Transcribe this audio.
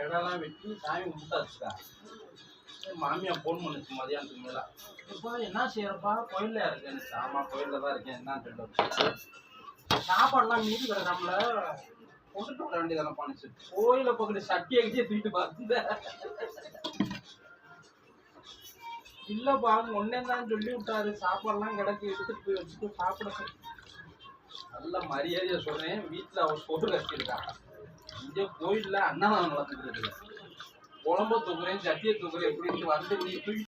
இடம்லாம் வெட்டி சாமி கும்பிட்டாச்சுக்கா. மாமியா ஃபோன் பண்ணுச்சு மதியானத்துக்கு மேலே. இப்போ என்ன செய்யறப்பா கோயிலில் இருக்கேன். ஆமாம் கோயிலில் தான் இருக்கேன். என்ன தெரியல. சாப்பாடுலாம் மீதி கிடக்காமல கொண்டுட்டு வர வேண்டியதான பண்ணுச்சு. கோயிலை பக்கத்து சட்டியை கிட்டே தூக்கிட்டு பார்த்து இல்லைப்பா ஒன்னே தான் சொல்லி விட்டாரு. சாப்பாடுலாம் கிடக்கு எடுத்துட்டு போய் வச்சுட்டு சாப்பிட நல்ல மரியாதையை சொன்னேன். வீட்டில் அவர் சோறு கட்டியிருக்காங்க. இங்கே கோயிலில் அன்னதானம் நடந்துட்டு இருக்குது. குழம்ப தூக்குறேன் சட்டியை தூக்குறேன் எப்படின்னு வந்து நீ தூக்கி